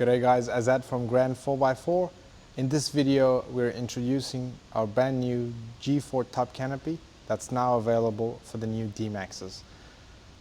G'day guys, Azad from Grand 4x4. In this video, we're introducing our brand new G4 top canopy that's now available for the new D-Maxes.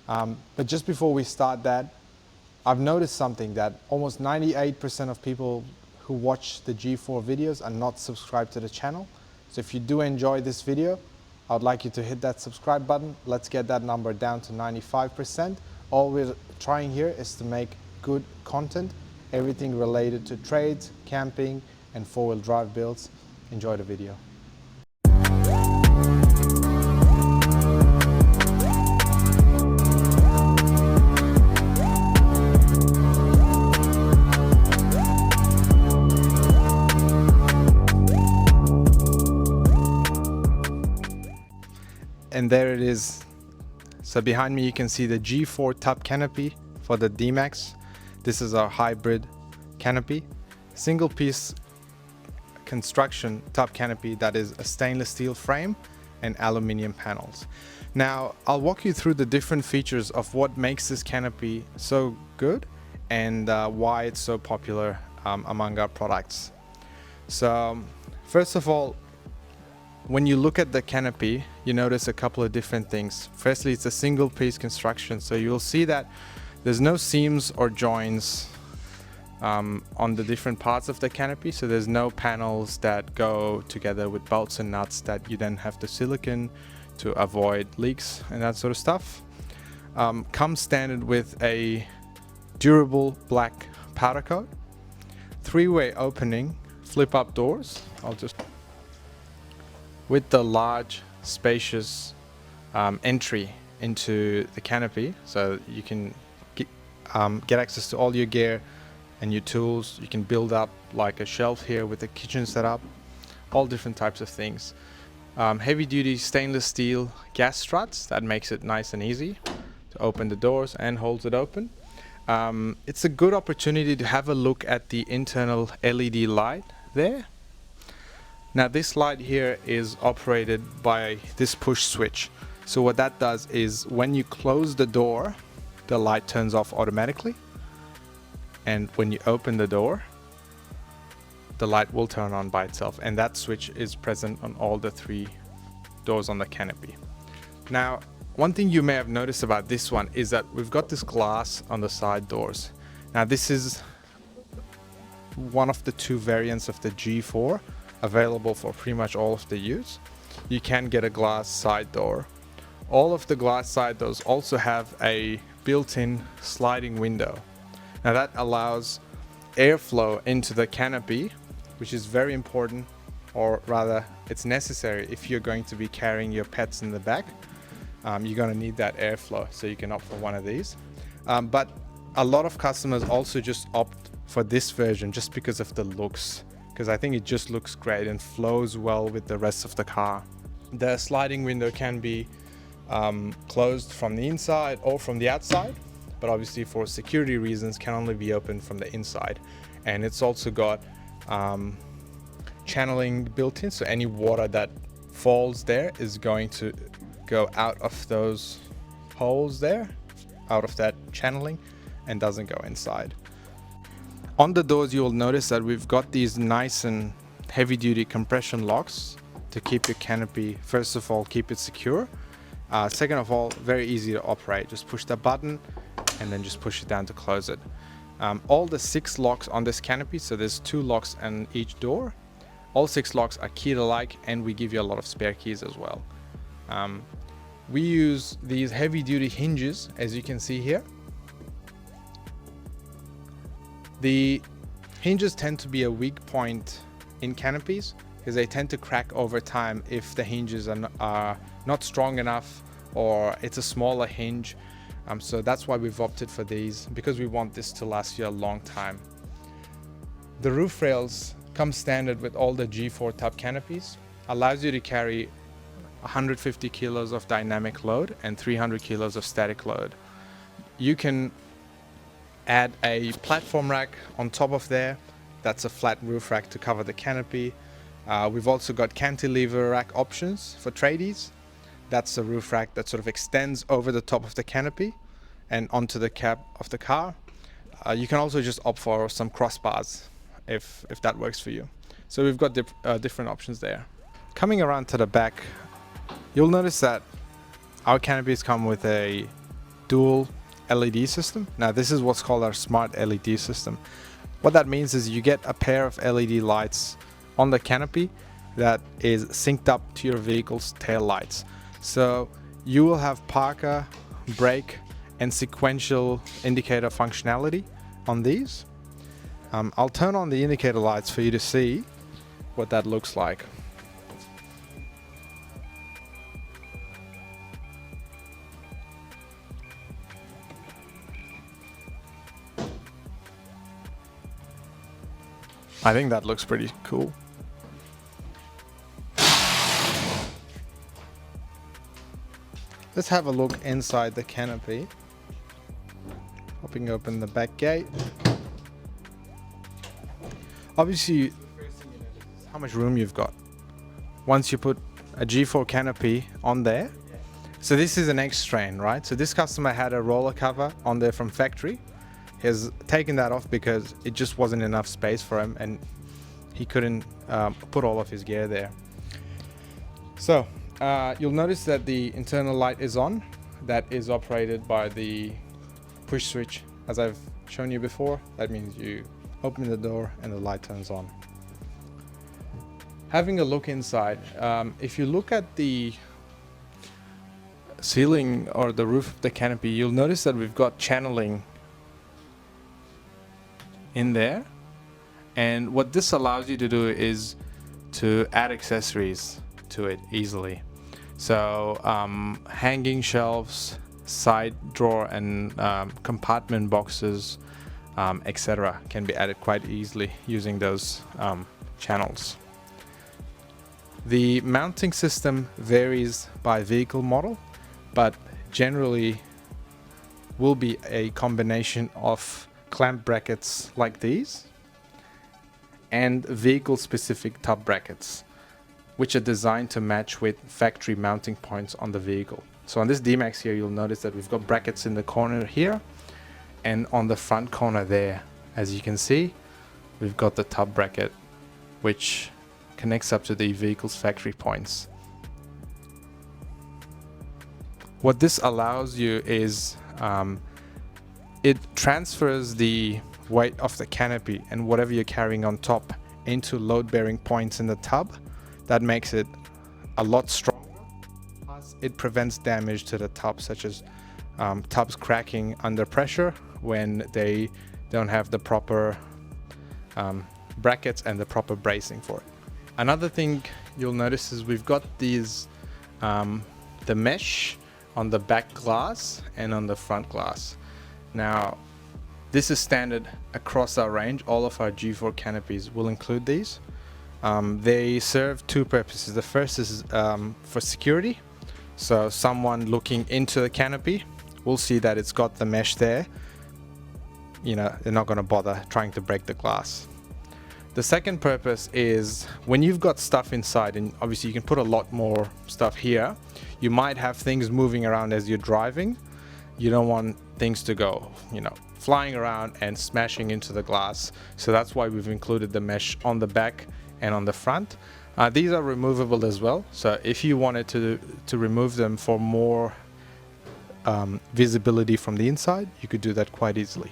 But just before we start that, I've noticed something that almost 98% of people who watch the G4 videos are not subscribed to the channel. So if you do enjoy this video, I'd like you to hit that subscribe button. Let's get that number down to 95%. All we're trying here is to make good content, everything related to trades, camping, and four-wheel drive builds. Enjoy the video. And there it is. So behind me you can see the G4 top canopy for the D-Max. This is our hybrid canopy, single piece construction top canopy that is a stainless steel frame and aluminium panels. Now I'll walk you through the different features of what makes this canopy so good and why it's so popular among our products. So first of all, when you look at the canopy, you notice a couple of different things. Firstly, it's a single piece construction, so you'll see that there's no seams or joints on the different parts of the canopy, so there's no panels that go together with bolts and nuts that you then have to silicone to avoid leaks and that sort of stuff. Comes standard with a durable black powder coat, three-way opening, flip-up doors. With the large, spacious entry into the canopy, so you can get access to all your gear and your tools. You can build up like a shelf here with a kitchen setup, all different types of things. Heavy duty stainless steel gas struts, that makes it nice and easy to open the doors and holds it open. It's a good opportunity to have a look at the internal LED light there. Now this light here is operated by this push switch. So what that does is when you close the door, the light turns off automatically. And when you open the door, the light will turn on by itself. And that switch is present on all the three doors on the canopy. Now, one thing you may have noticed about this one is that we've got this glass on the side doors. Now this is one of the two variants of the G4 available for pretty much all of the utes. You can get a glass side door. All of the glass side doors also have a built-in sliding window. Now that allows airflow into the canopy, which is very important, or rather it's necessary if you're going to be carrying your pets in the back. You're going to need that airflow, so you can opt for one of these. But a lot of customers also just opt for this version just because of the looks, because I think it just looks great and flows well with the rest of the car. The sliding window can be closed from the inside or from the outside, but obviously for security reasons can only be opened from the inside. And it's also got channeling built in, so any water that falls there is going to go out of those holes there, out of that channeling, and doesn't go inside. On the doors, you will notice that we've got these nice and heavy duty compression locks to keep your canopy, first of all, keep it secure. Second of all, very easy to operate. Just push the button and then just push it down to close it. All the 6 locks on this canopy, so there's 2 locks on each door. All 6 locks are key alike, and we give you a lot of spare keys as well. We use these heavy duty hinges, as you can see here. The hinges tend to be a weak point in canopies because they tend to crack over time if the hinges are not strong enough or it's a smaller hinge. So that's why we've opted for these, because we want this to last you a long time. The roof rails come standard with all the G4 top canopies, allows you to carry 150 kilos of dynamic load and 300 kilos of static load. You can add a platform rack on top of there. That's a flat roof rack to cover the canopy. We've also got cantilever rack options for tradies. That's a roof rack that sort of extends over the top of the canopy and onto the cab of the car. you can also just opt for some crossbars if that works for you. So we've got different options there. Coming around to the back, you'll notice that our canopies come with a dual LED system. Now this is what's called our smart LED system. What that means is you get a pair of LED lights on the canopy that is synced up to your vehicle's tail lights. So you will have parker, brake and sequential indicator functionality on these. I'll turn on the indicator lights for you to see what that looks like. I think that looks pretty cool. Let's have a look inside the canopy. Popping open the back gate. Obviously, the first thing you notice is how much room you've got once you put a G4 canopy on there. So this is an X-Terrain, right? So this customer had a roller cover on there from factory. He has taken that off because it just wasn't enough space for him and he couldn't put all of his gear there. So you'll notice that the internal light is on. That is operated by the push switch. As I've shown you before, that means you open the door and the light turns on. Having a look inside, if you look at the ceiling or the roof of the canopy, you'll notice that we've got channeling in there, and what this allows you to do is to add accessories to it easily. So hanging shelves, side drawer and compartment boxes, etc. can be added quite easily using those channels. The mounting system varies by vehicle model, but generally will be a combination of clamp brackets like these and vehicle specific top brackets, which are designed to match with factory mounting points on the vehicle. So on this Dmax here, you'll notice that we've got brackets in the corner here and on the front corner there. As you can see, we've got the top bracket which connects up to the vehicle's factory points. What this allows you is it transfers the weight of the canopy and whatever you're carrying on top into load-bearing points in the tub. That makes it a lot stronger. Plus, it prevents damage to the tub, such as tubs cracking under pressure when they don't have the proper brackets and the proper bracing for it. Another thing you'll notice is we've got these the mesh on the back glass and on the front glass. Now, this is standard across our range. All of our G4 canopies will include these. They serve two purposes. The first is for security. So someone looking into the canopy will see that it's got the mesh there. You know, they're not going to bother trying to break the glass. The second purpose is when you've got stuff inside, and obviously you can put a lot more stuff here. You might have things moving around as you're driving. You don't want things to go, you know, flying around and smashing into the glass. So that's why we've included the mesh on the back and on the front. These are removable as well. So if you wanted to remove them for more visibility from the inside, you could do that quite easily.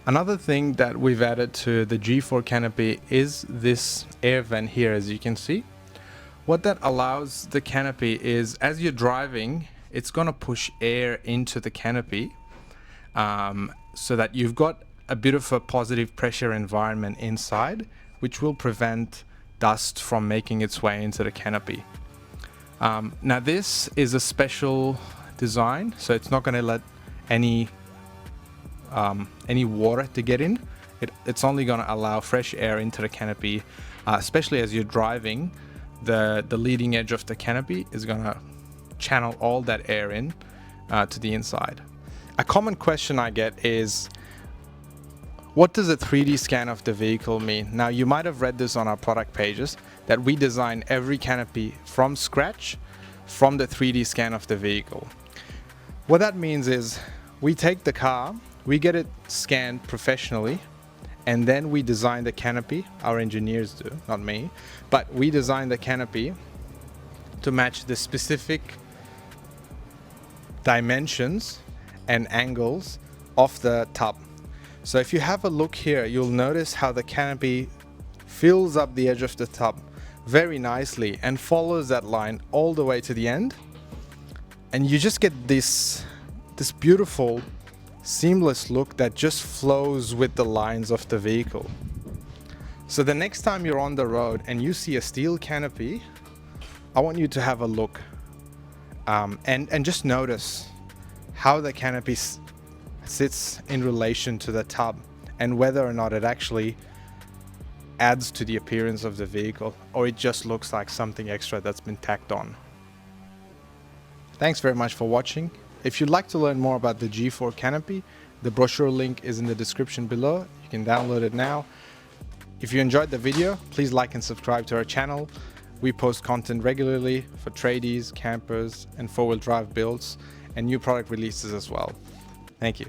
Another thing that we've added to the G4 canopy is this air vent here, as you can see. What that allows the canopy is, as you're driving, it's going to push air into the canopy so that you've got a bit of a positive pressure environment inside, which will prevent dust from making its way into the canopy. Now this is a special design, so it's not going to let any water to get in. It's only going to allow fresh air into the canopy, especially as you're driving. The leading edge of the canopy is going to channel all that air in to the inside. A common question I get is, what does a 3D scan of the vehicle mean? Now, you might have read this on our product pages, that we design every canopy from scratch from the 3D scan of the vehicle. What that means is we take the car We get it scanned professionally, and then we design the canopy. Our engineers do, not me, but we design the canopy to match the specific dimensions and angles of the tub. So if you have a look here, you'll notice how the canopy fills up the edge of the tub very nicely and follows that line all the way to the end, and you just get this beautiful seamless look that just flows with the lines of the vehicle. So the next time you're on the road and you see a steel canopy, I want you to have a look and just notice how the canopy sits in relation to the tub and whether or not it actually adds to the appearance of the vehicle, or it just looks like something extra that's been tacked on. Thanks very much for watching. If you'd like to learn more about the G4 Canopy, the brochure link is in the description below. You can download it now. If you enjoyed the video, please like and subscribe to our channel. We post content regularly for tradies, campers, and four-wheel drive builds, and new product releases as well. Thank you.